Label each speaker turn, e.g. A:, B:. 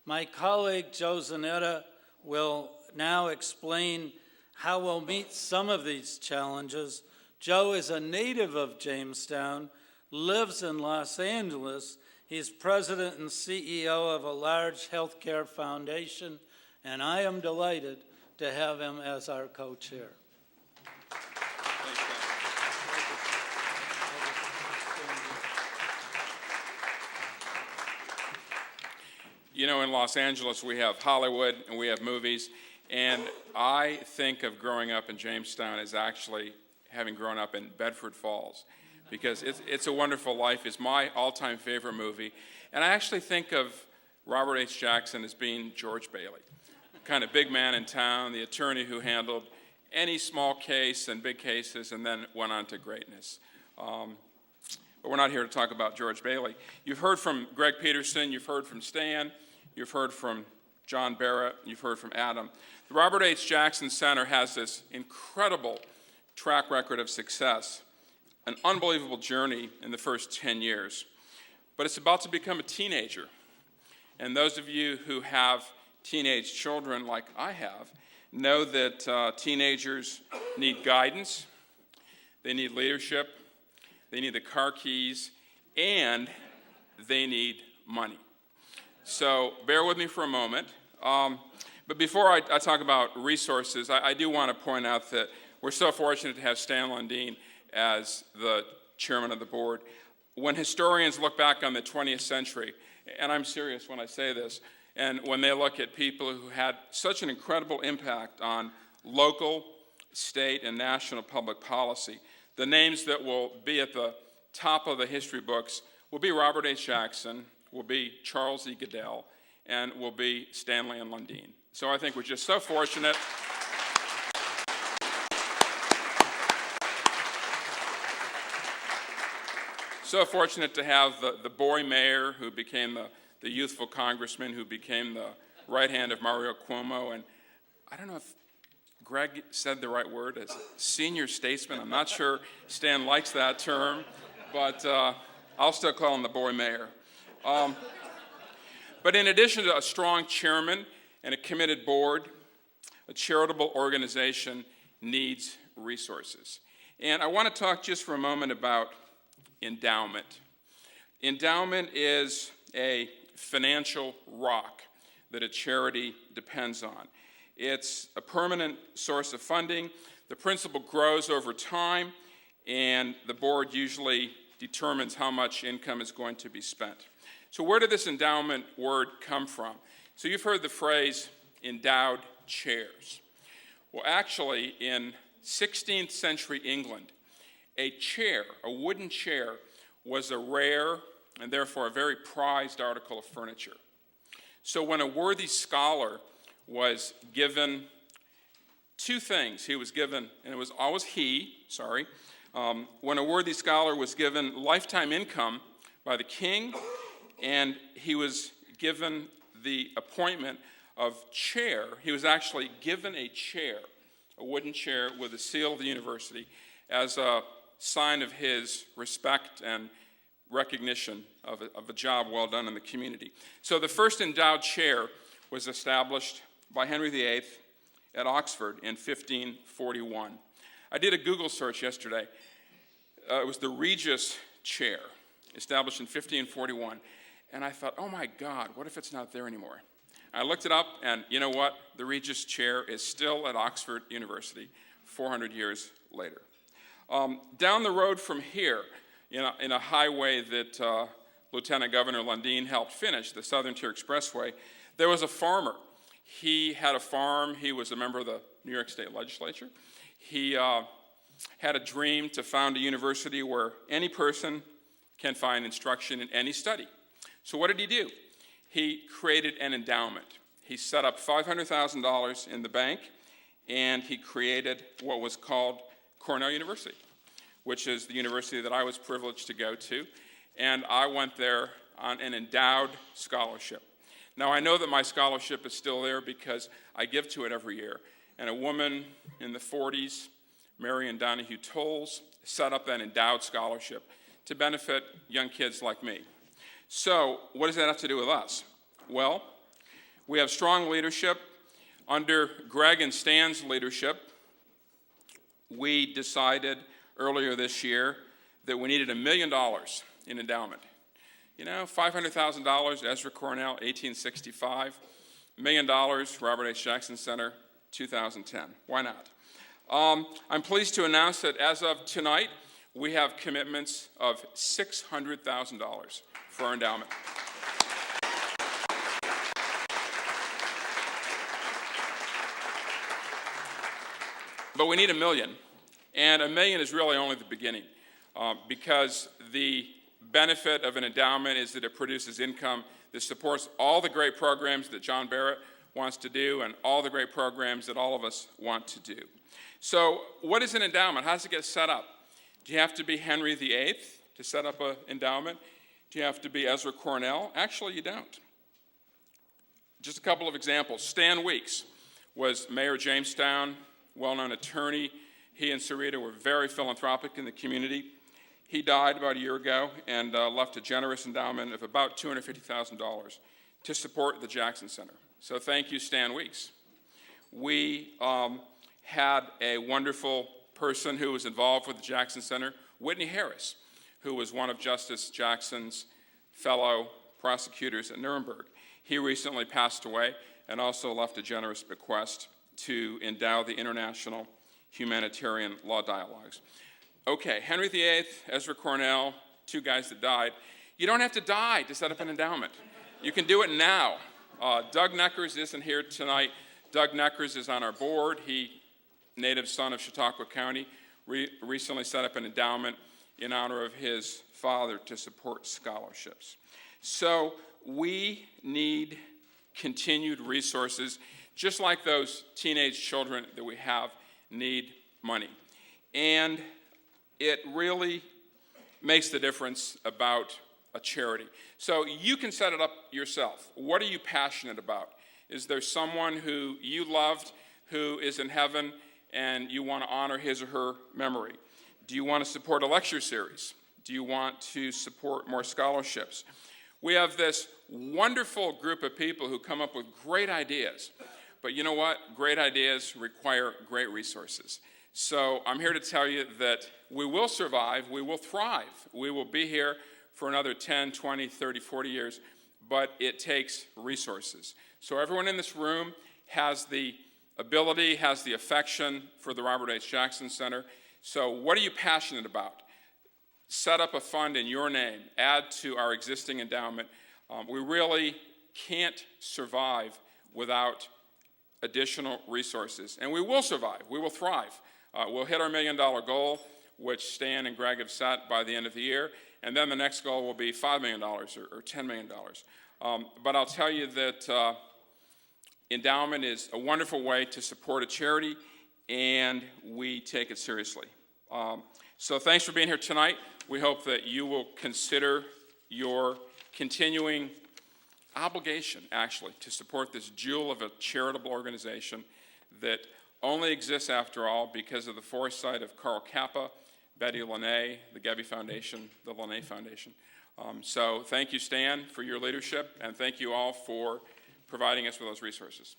A: My colleague, Joe Zanetta, will now explain how we'll meet some of these challenges. Joe is a native of Jamestown, lives in Los Angeles. He's president and CEO of a large healthcare foundation, and I am delighted to have him as our co-chair.
B: You know, in Los Angeles, we have Hollywood and we have movies, and I think of growing up in Jamestown as actually having grown up in Bedford Falls, because it's a Wonderful Life is my all-time favorite movie, and I actually think of Robert H. Jackson as being George Bailey, kind of big man in town, the attorney who handled any small case and big cases and then went on to greatness. But we're not here to talk about George Bailey. You've heard from Greg Peterson, you've heard from Stan, you've heard from John Barrett, you've heard from Adam. The Robert H. Jackson Center has this incredible track record of success, an unbelievable journey in the first 10 years. But it's about to become a teenager. And those of you who have teenage children like I have know that teenagers need guidance, they need leadership, they need the car keys, and they need money. So bear with me for a moment. But before I talk about resources, I do want to point out that we're so fortunate to have Stan Lundeen as the chairman of the board. When historians look back on the 20th century, and I'm serious when I say this, and when they look at people who had such an incredible impact on local, state, and national public policy, the names that will be at the top of the history books will be Robert H. Jackson, will be Charles E. Goodell, and will be Stanley and Lundeen. So I think we're just so fortunate. So fortunate to have the boy mayor who became the youthful congressman who became the right hand of Mario Cuomo, and I don't know if Greg said the right word as senior statesman. I'm not sure Stan likes that term, but I'll still call him the boy mayor. But in addition to a strong chairman and a committed board, a charitable organization needs resources. And I want to talk just for a moment about endowment. Endowment is a financial rock that a charity depends on. It's a permanent source of funding. The principal grows over time, and the board usually determines how much income is going to be spent. So where did this endowment word come from? So you've heard the phrase endowed chairs. Well, actually, in 16th century England, a chair, a wooden chair, was a rare and therefore a very prized article of furniture. So when a worthy scholar was given two things, he was given, and it was always when a worthy scholar was given lifetime income by the king, and he was given the appointment of chair, he was actually given a chair, a wooden chair with a seal of the university, as a sign of his respect and recognition of a job well done in the community. So the first endowed chair was established by Henry VIII at Oxford in 1541. I did a Google search yesterday. It was the Regius chair, established in 1541. And I thought, oh my God, what if it's not there anymore? I looked it up, and you know what? The Regius chair is still at Oxford University 400 years later. Down the road from here, in a highway that Lieutenant Governor Lundeen helped finish, the Southern Tier Expressway, there was a farmer. He had a farm. He was a member of the New York State Legislature. He had a dream to found a university where any person can find instruction in any study. So what did he do? He created an endowment. He set up $500,000 in the bank, and he created what was called Cornell University, which is the university that I was privileged to go to, and I went there on an endowed scholarship. Now, I know that my scholarship is still there because I give to it every year, and a woman in the 40s, Marion Donahue Tolles, set up that endowed scholarship to benefit young kids like me. So what does that have to do with us? Well, We have strong leadership. Under Greg and Stan's leadership, we decided earlier this year that we needed $1 million in endowment. You know, $500,000, Ezra Cornell, 1865. $1 million, Robert H. Jackson Center, 2010. Why not? I'm pleased to announce that as of tonight, we have commitments of $600,000 for our endowment. But we need $1 million, and $1 million is really only the beginning, because the benefit of an endowment is that it produces income that supports all the great programs that John Barrett wants to do and all the great programs that all of us want to do. So what is an endowment? How does it get set up? Do you have to be Henry VIII to set up an endowment? Do you have to be Ezra Cornell? Actually, you don't. Just a couple of examples. Stan Weeks was mayor of Jamestown, well-known attorney. He and Sarita were very philanthropic in the community. He died about a year ago and left a generous endowment of about $250,000 to support the Jackson Center. So thank you, Stan Weeks. We had a wonderful person who was involved with the Jackson Center, Whitney Harris, who was one of Justice Jackson's fellow prosecutors at Nuremberg. He recently passed away and also left a generous bequest to endow the International Humanitarian Law Dialogues. Okay, Henry VIII, Ezra Cornell, two guys that died. You don't have to die to set up an endowment. You can do it now. Doug Neckers isn't here tonight. Doug Neckers is on our board. He, native son of Chautauqua County, recently set up an endowment in honor of his father to support scholarships. So we need continued resources, just like those teenage children that we have need money. And it really makes the difference about a charity. So you can set it up yourself. What are you passionate about? Is there someone who you loved who is in heaven and you want to honor his or her memory? Do you want to support a lecture series? Do you want to support more scholarships? We have this wonderful group of people who come up with great ideas. But you know what? Great ideas require great resources. So I'm here to tell you that we will survive, we will thrive, we will be here for another 10, 20, 30, 40 years, but it takes resources. So everyone in this room has the ability, has the affection for the Robert H. Jackson Center. So what are you passionate about? Set up a fund in your name, add to our existing endowment. We really can't survive without additional resources. And we will survive, we will thrive. We'll hit our $1 million goal, which Stan and Greg have set by the end of the year, and then the next goal will be $5 million or $10 million. But I'll tell you that endowment is a wonderful way to support a charity, and we take it seriously. So thanks for being here tonight. We hope that you will consider your continuing obligation, actually, to support this jewel of a charitable organization that only exists, after all, because of the foresight of Carl Kappa, Betty Lene, the Gebby Foundation, the Lene Foundation. So thank you, Stan, for your leadership, and thank you all for providing us with those resources.